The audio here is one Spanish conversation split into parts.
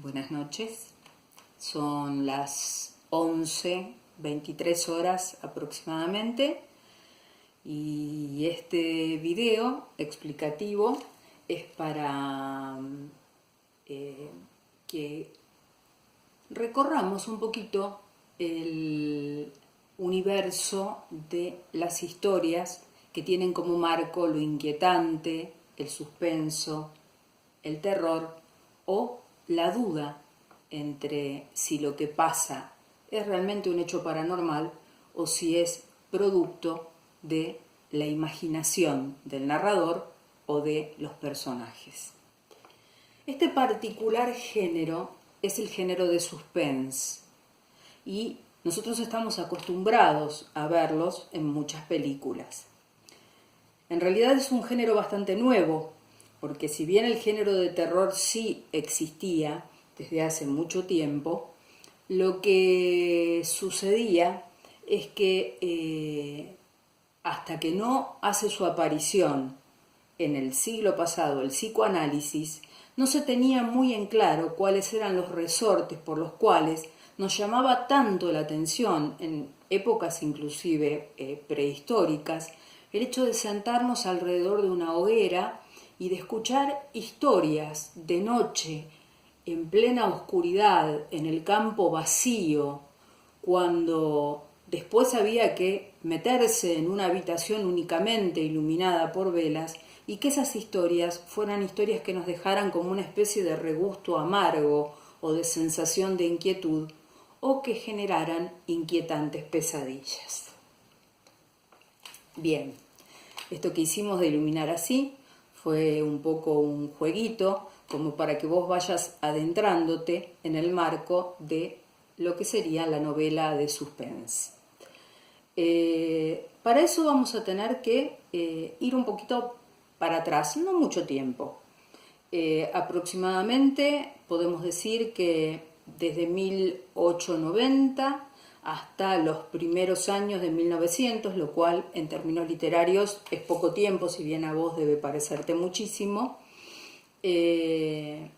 Buenas noches, son las 11:23 horas aproximadamente y este video explicativo es para que recorramos un poquito el universo de las historias que tienen como marco lo inquietante, el suspenso, el terror o la duda entre si lo que pasa es realmente un hecho paranormal o si es producto de la imaginación del narrador o de los personajes. Este particular género es el género de suspense y nosotros estamos acostumbrados a verlos en muchas películas. En realidad es un género bastante nuevo, porque si bien el género de terror sí existía desde hace mucho tiempo, lo que sucedía es que hasta que no hace su aparición en el siglo pasado el psicoanálisis, no se tenía muy en claro cuáles eran los resortes por los cuales nos llamaba tanto la atención, en épocas inclusive prehistóricas, el hecho de sentarnos alrededor de una hoguera y de escuchar historias de noche, en plena oscuridad, en el campo vacío, cuando después había que meterse en una habitación únicamente iluminada por velas, y que esas historias fueran historias que nos dejaran como una especie de regusto amargo o de sensación de inquietud, o que generaran inquietantes pesadillas. Bien, esto que hicimos de iluminar así fue un poco un jueguito, como para que vos vayas adentrándote en el marco de lo que sería la novela de suspense. Para eso vamos a tener que ir un poquito para atrás, no mucho tiempo. Aproximadamente podemos decir que desde 1890 hasta los primeros años de 1900, lo cual en términos literarios es poco tiempo, si bien a vos debe parecerte muchísimo. Esa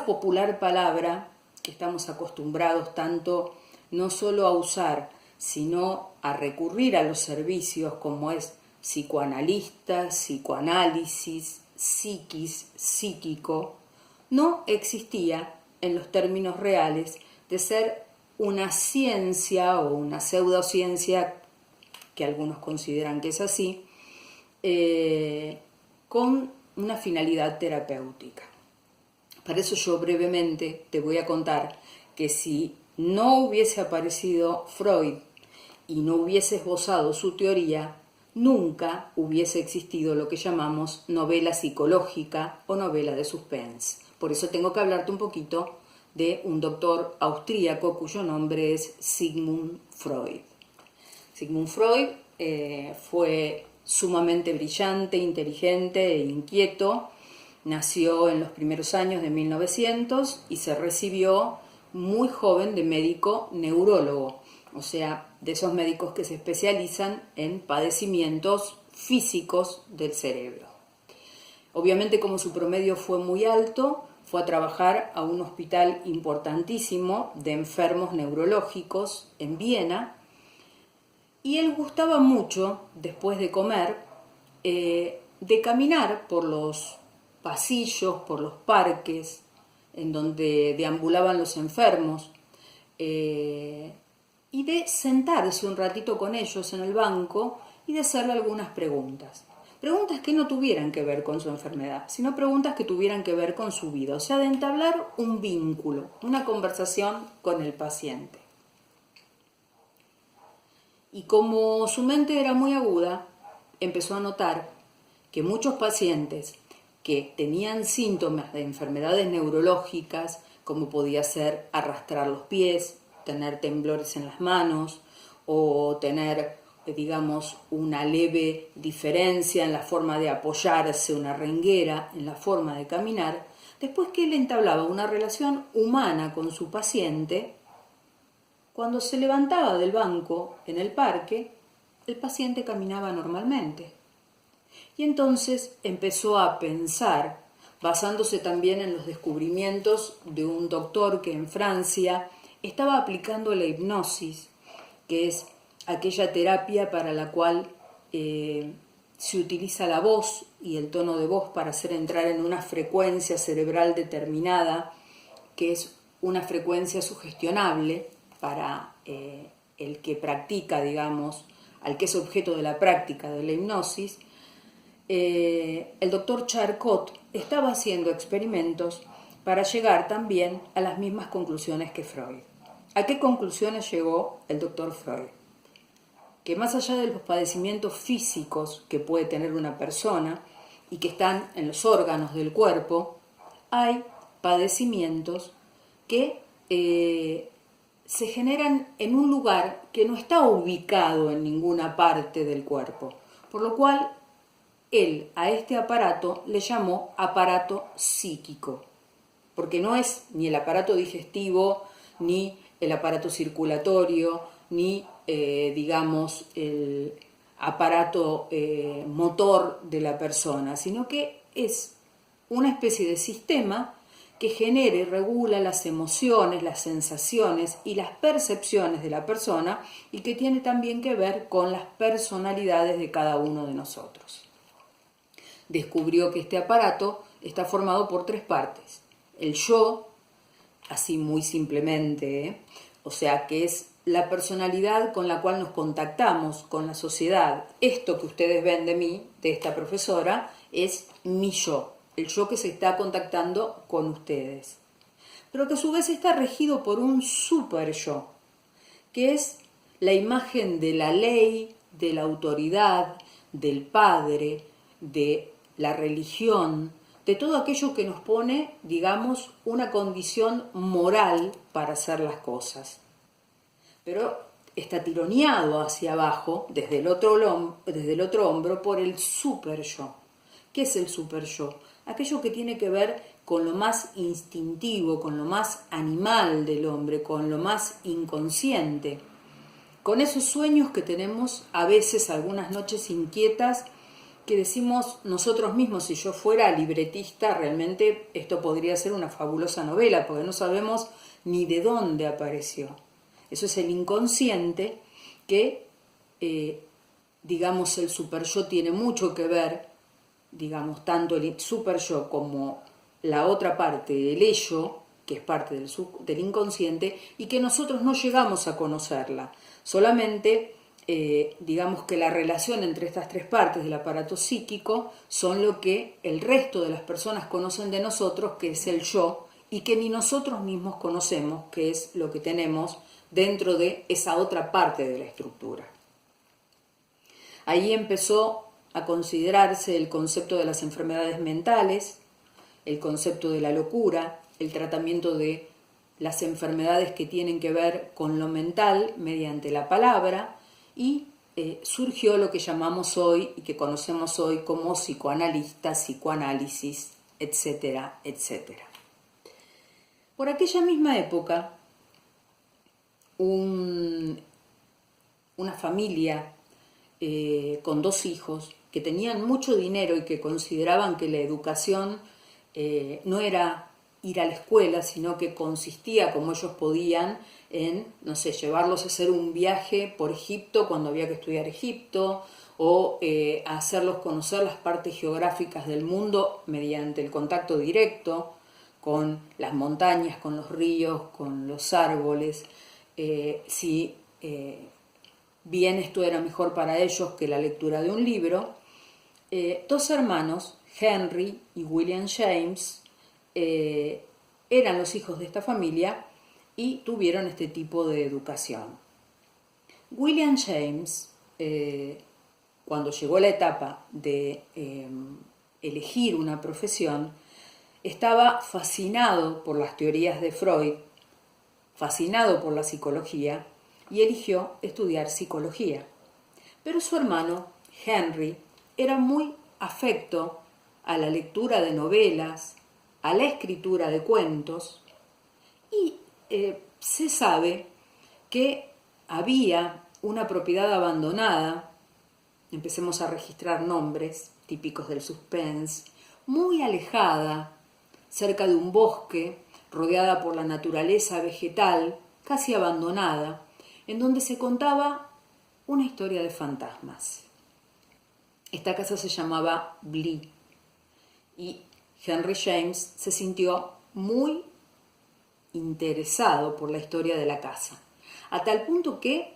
popular palabra que estamos acostumbrados tanto no solo a usar, sino a recurrir a los servicios como es psicoanalista, psicoanálisis, psiquis, psíquico, no existía en los términos reales de ser una ciencia o una pseudociencia, que algunos consideran que es así, con una finalidad terapéutica. Para eso yo brevemente te voy a contar que si no hubiese aparecido Freud y no hubiese esbozado su teoría, nunca hubiese existido lo que llamamos novela psicológica o novela de suspense. Por eso tengo que hablarte un poquito de un doctor austríaco cuyo nombre es Sigmund Freud. Sigmund Freud fue sumamente brillante, inteligente e inquieto. Nació en los primeros años de 1900 y se recibió muy joven de médico neurólogo, o sea, de esos médicos que se especializan en padecimientos físicos del cerebro. Obviamente, como su promedio fue muy alto, fue a trabajar a un hospital importantísimo de enfermos neurológicos en Viena, y él gustaba mucho, después de comer, de caminar por los pasillos, por los parques en donde deambulaban los enfermos, y de sentarse un ratito con ellos en el banco y de hacerle algunas preguntas. Preguntas que no tuvieran que ver con su enfermedad, sino preguntas que tuvieran que ver con su vida, o sea, de entablar un vínculo, una conversación con el paciente. Y como su mente era muy aguda, empezó a notar que muchos pacientes que tenían síntomas de enfermedades neurológicas, como podía ser arrastrar los pies, tener temblores en las manos o tener, digamos, una leve diferencia en la forma de apoyarse, una renguera en la forma de caminar, después que él entablaba una relación humana con su paciente, cuando se levantaba del banco en el parque, el paciente caminaba normalmente. Y entonces empezó a pensar basándose también en los descubrimientos de un doctor que en Francia estaba aplicando la hipnosis, que es aquella terapia para la cual se utiliza la voz y el tono de voz para hacer entrar en una frecuencia cerebral determinada, que es una frecuencia sugestionable para el que practica, digamos, al que es objeto de la práctica de la hipnosis. El doctor Charcot estaba haciendo experimentos para llegar también a las mismas conclusiones que Freud. ¿A qué conclusiones llegó el doctor Freud? Que más allá de los padecimientos físicos que puede tener una persona y que están en los órganos del cuerpo, hay padecimientos que se generan en un lugar que no está ubicado en ninguna parte del cuerpo, por lo cual él a este aparato le llamó aparato psíquico, porque no es ni el aparato digestivo, ni el aparato circulatorio, ni digamos el aparato motor de la persona, sino que es una especie de sistema que genera y regula las emociones, las sensaciones y las percepciones de la persona y que tiene también que ver con las personalidades de cada uno de nosotros. Descubrió que este aparato está formado por 3 partes. El yo, así muy simplemente, o sea que es la personalidad con la cual nos contactamos con la sociedad. Esto que ustedes ven de mí, de esta profesora, es mi yo, el yo que se está contactando con ustedes. Pero que a su vez está regido por un super yo, que es la imagen de la ley, de la autoridad, del padre, de la religión, de todo aquello que nos pone, digamos, una condición moral para hacer las cosas. Pero está tironeado hacia abajo, desde el otro hombro, por el super yo. ¿Qué es el super yo? Aquello que tiene que ver con lo más instintivo, con lo más animal del hombre, con lo más inconsciente, con esos sueños que tenemos a veces, algunas noches inquietas, que decimos nosotros mismos: si yo fuera libretista, realmente esto podría ser una fabulosa novela, porque no sabemos ni de dónde apareció. Eso es el inconsciente que, digamos, el super yo tiene mucho que ver, digamos, tanto el super yo como la otra parte, el ello, que es parte del inconsciente, y que nosotros no llegamos a conocerla. Solamente, digamos que la relación entre estas 3 partes del aparato psíquico son lo que el resto de las personas conocen de nosotros, que es el yo, y que ni nosotros mismos conocemos, que es lo que tenemos dentro de esa otra parte de la estructura. Ahí empezó a considerarse el concepto de las enfermedades mentales, el concepto de la locura, el tratamiento de las enfermedades que tienen que ver con lo mental mediante la palabra, y surgió lo que llamamos hoy y que conocemos hoy como psicoanalista, psicoanálisis, etcétera, etcétera. Por aquella misma época, una familia con 2 hijos que tenían mucho dinero y que consideraban que la educación no era ir a la escuela, sino que consistía, como ellos podían, en, no sé, llevarlos a hacer un viaje por Egipto cuando había que estudiar Egipto, o hacerlos conocer las partes geográficas del mundo mediante el contacto directo con las montañas, con los ríos, con los árboles. Si bien esto era mejor para ellos que la lectura de un libro, 2 hermanos, Henry y William James, eran los hijos de esta familia y tuvieron este tipo de educación. William James, cuando llegó la etapa de elegir una profesión, estaba fascinado por las teorías de Freud, fascinado por la psicología, y eligió estudiar psicología. Pero su hermano, Henry, era muy afecto a la lectura de novelas, a la escritura de cuentos, y se sabe que había una propiedad abandonada. Empecemos a registrar nombres típicos del suspense: muy alejada, cerca de un bosque, rodeada por la naturaleza vegetal, casi abandonada, en donde se contaba una historia de fantasmas. Esta casa se llamaba Bly y Henry James se sintió muy interesado por la historia de la casa, a tal punto que,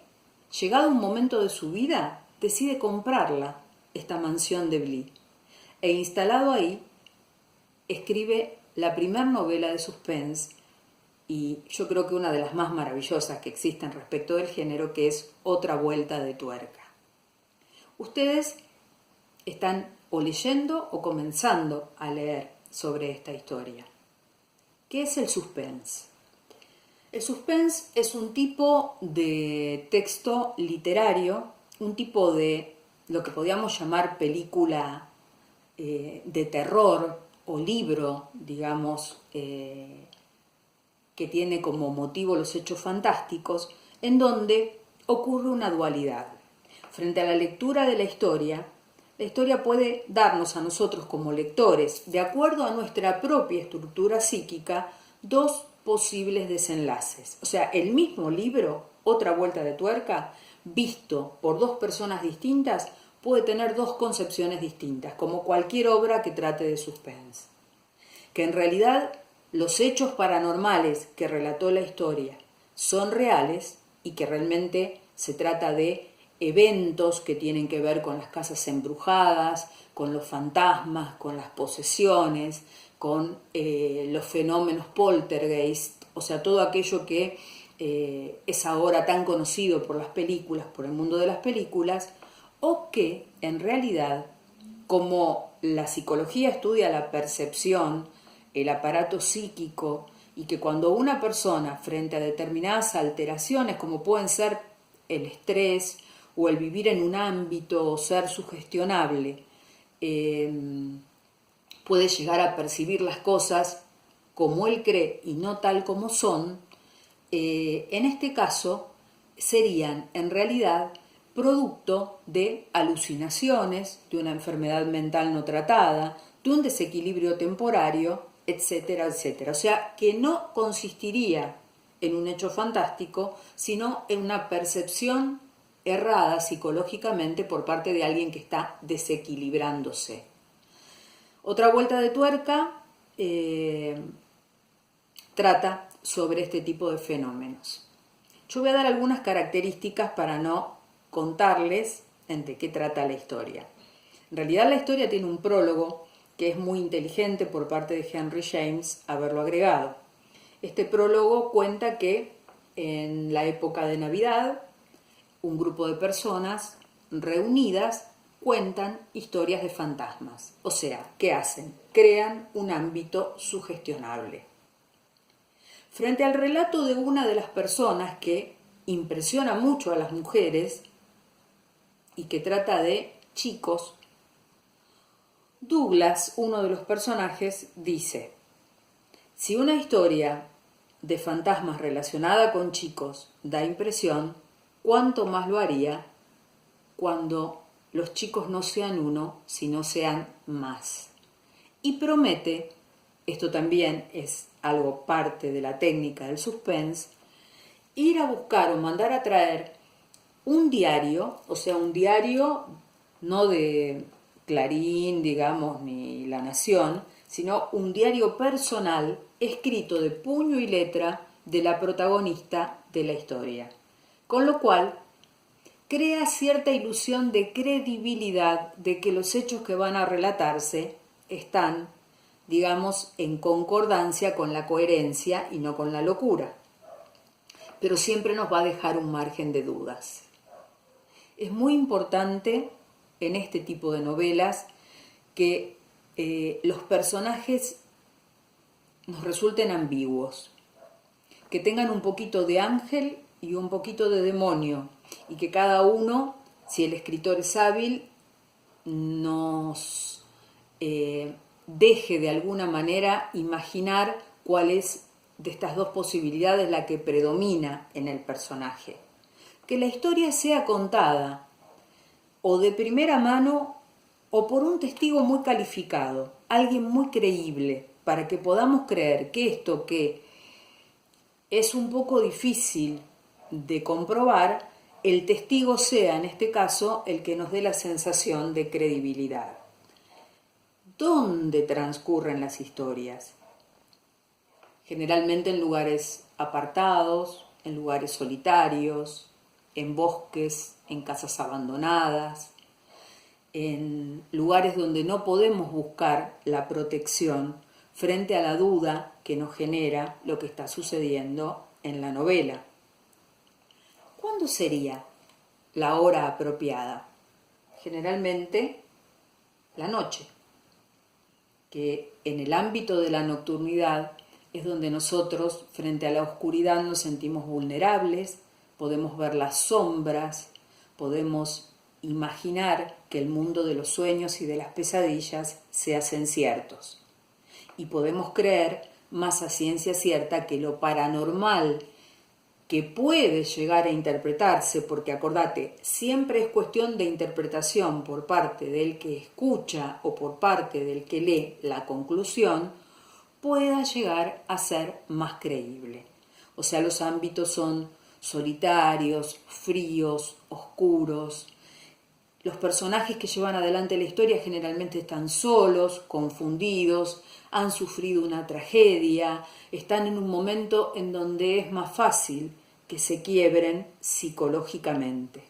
llegado un momento de su vida, decide comprarla, esta mansión de Bly, e instalado ahí, escribe la primera novela de suspense, y yo creo que una de las más maravillosas que existen respecto del género, que es Otra vuelta de tuerca. Ustedes están o leyendo o comenzando a leer sobre esta historia. ¿Qué es el suspense? El suspense es un tipo de texto literario, un tipo de lo que podríamos llamar película de terror o libro, digamos, que tiene como motivo los hechos fantásticos, en donde ocurre una dualidad. Frente a la lectura de la historia puede darnos a nosotros como lectores, de acuerdo a nuestra propia estructura psíquica, dos posibles desenlaces. O sea, el mismo libro, Otra vuelta de tuerca, visto por dos personas distintas, puede tener dos concepciones distintas, como cualquier obra que trate de suspense. Que en realidad los hechos paranormales que relató la historia son reales y que realmente se trata de eventos que tienen que ver con las casas embrujadas, con los fantasmas, con las posesiones, con los fenómenos poltergeist, o sea, todo aquello que es ahora tan conocido por las películas, por el mundo de las películas, o que en realidad, como la psicología estudia la percepción, el aparato psíquico, y que cuando una persona frente a determinadas alteraciones, como pueden ser el estrés o el vivir en un ámbito o ser sugestionable, puede llegar a percibir las cosas como él cree y no tal como son, en este caso serían en realidad producto de alucinaciones, de una enfermedad mental no tratada, de un desequilibrio temporario, etcétera, etcétera. O sea, que no consistiría en un hecho fantástico, sino en una percepción errada psicológicamente por parte de alguien que está desequilibrándose. Otra vuelta de tuerca trata sobre este tipo de fenómenos. Yo voy a dar algunas características para no contarles de qué trata la historia. En realidad la historia tiene un prólogo que es muy inteligente por parte de Henry James haberlo agregado. Este prólogo cuenta que en la época de Navidad un grupo de personas reunidas cuentan historias de fantasmas. O sea, ¿qué hacen? Crean un ámbito sugestionable. Frente al relato de una de las personas que impresiona mucho a las mujeres y que trata de chicos, Douglas, uno de los personajes, dice: si una historia de fantasmas relacionada con chicos da impresión, ¿cuánto más lo haría cuando los chicos no sean uno, sino sean más? Y promete, esto también es algo parte de la técnica del suspense, ir a buscar o mandar a traer un diario, o sea, un diario no de Clarín, digamos, ni La Nación, sino un diario personal escrito de puño y letra de la protagonista de la historia. Con lo cual, crea cierta ilusión de credibilidad de que los hechos que van a relatarse están, digamos, en concordancia con la coherencia y no con la locura. Pero siempre nos va a dejar un margen de dudas. Es muy importante en este tipo de novelas que los personajes nos resulten ambiguos, que tengan un poquito de ángel y un poquito de demonio, y que cada uno, si el escritor es hábil, nos deje de alguna manera imaginar cuál es de estas dos posibilidades la que predomina en el personaje. Que la historia sea contada o de primera mano o por un testigo muy calificado, alguien muy creíble, para que podamos creer que esto que es un poco difícil de comprobar, el testigo sea en este caso el que nos dé la sensación de credibilidad. ¿Dónde transcurren las historias? Generalmente en lugares apartados, en lugares solitarios, en bosques, en casas abandonadas, en lugares donde no podemos buscar la protección frente a la duda que nos genera lo que está sucediendo en la novela. ¿Cuándo sería la hora apropiada? Generalmente la noche, que en el ámbito de la nocturnidad es donde nosotros frente a la oscuridad nos sentimos vulnerables, podemos ver las sombras, podemos imaginar que el mundo de los sueños y de las pesadillas se hacen ciertos. Y podemos creer más a ciencia cierta que lo paranormal que puede llegar a interpretarse, porque acordate, siempre es cuestión de interpretación por parte del que escucha o por parte del que lee la conclusión, pueda llegar a ser más creíble. O sea, los ámbitos son solitarios, fríos, oscuros. Los personajes que llevan adelante la historia generalmente están solos, confundidos, han sufrido una tragedia, están en un momento en donde es más fácil que se quiebren psicológicamente.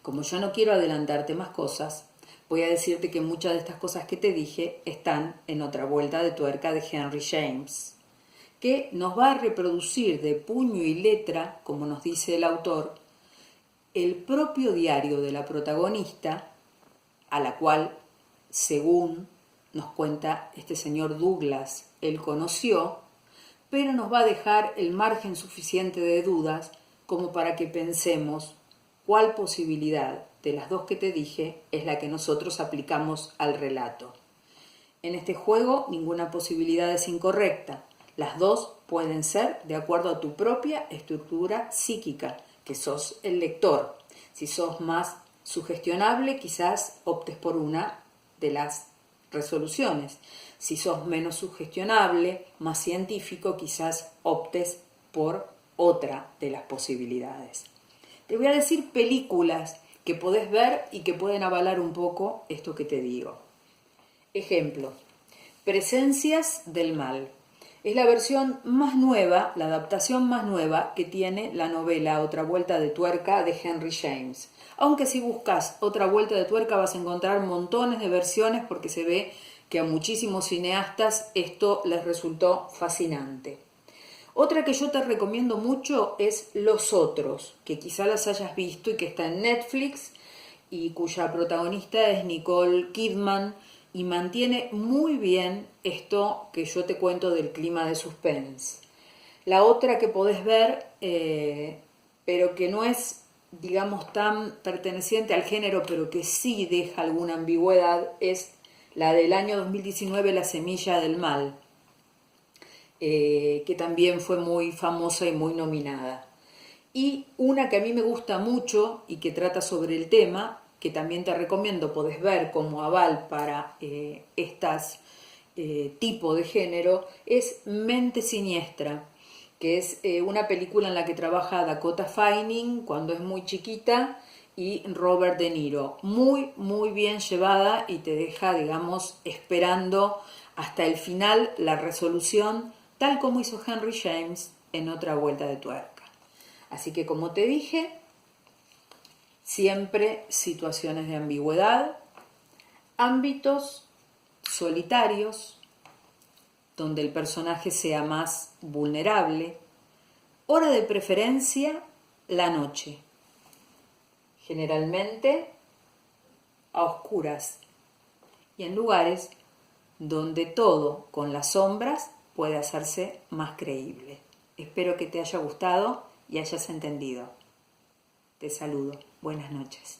Como yo no quiero adelantarte más cosas, voy a decirte que muchas de estas cosas que te dije están en Otra vuelta de tuerca de Henry James, que nos va a reproducir de puño y letra, como nos dice el autor, el propio diario de la protagonista, a la cual, según nos cuenta este señor Douglas, él conoció, pero nos va a dejar el margen suficiente de dudas como para que pensemos cuál posibilidad de las dos que te dije es la que nosotros aplicamos al relato. En este juego ninguna posibilidad es incorrecta. Las dos pueden ser de acuerdo a tu propia estructura psíquica, que sos el lector. Si sos más sugestionable, quizás optes por una de las resoluciones. Si sos menos sugestionable, más científico, quizás optes por otra de las posibilidades. Te voy a decir películas que podés ver y que pueden avalar un poco esto que te digo. Ejemplo, Presencias del mal. Es la versión más nueva, la adaptación más nueva que tiene la novela Otra vuelta de tuerca de Henry James. Aunque si buscas Otra vuelta de tuerca vas a encontrar montones de versiones porque se ve que a muchísimos cineastas esto les resultó fascinante. Otra que yo te recomiendo mucho es Los Otros, que quizá las hayas visto y que está en Netflix y cuya protagonista es Nicole Kidman y mantiene muy bien esto que yo te cuento del clima de suspense. La otra que podés ver, pero que no es, digamos, tan perteneciente al género, pero que sí deja alguna ambigüedad, es la del año 2019, La semilla del mal, que también fue muy famosa y muy nominada. Y una que a mí me gusta mucho y que trata sobre el tema, que también te recomiendo, podés ver como aval para estas tipo de género, es Mente Siniestra, que es una película en la que trabaja Dakota Fanning cuando es muy chiquita y Robert De Niro. Muy, muy bien llevada y te deja, digamos, esperando hasta el final la resolución, tal como hizo Henry James en Otra vuelta de tuerca. Así que, como te dije, siempre situaciones de ambigüedad, ámbitos solitarios, donde el personaje sea más vulnerable, hora de preferencia, la noche, generalmente a oscuras y en lugares donde todo con las sombras puede hacerse más creíble. Espero que te haya gustado y hayas entendido. Te saludo. Buenas noches.